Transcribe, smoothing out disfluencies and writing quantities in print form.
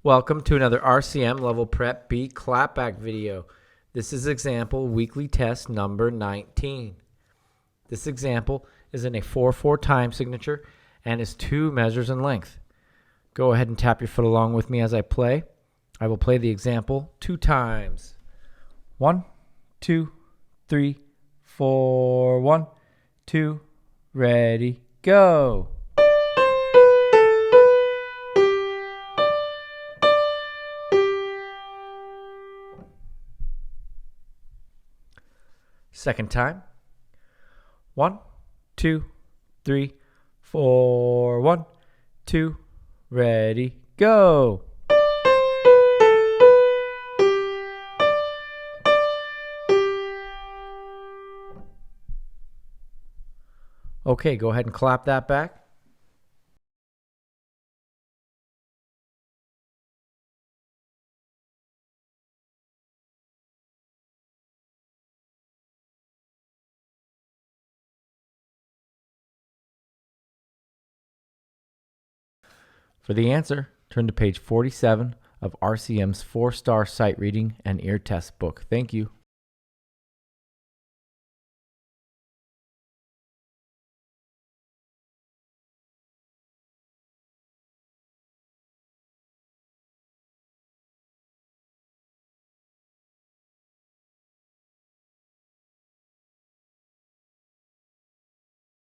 Welcome to another RCM Level Prep B Clapback video. This is example weekly test number 19. This example is in a 4/4 time signature and is 2 measures in length. Go ahead and tap your foot along with me as I play. I will play the example 2 times. 1, 2, 3, 4, 1, 2, ready, go. Second time. 1, 2, 3, 4, 1, 2, ready, go. Okay, go ahead and clap that back. For the answer, turn to page 47 of RCM's 4-star sight reading and ear test book. Thank you.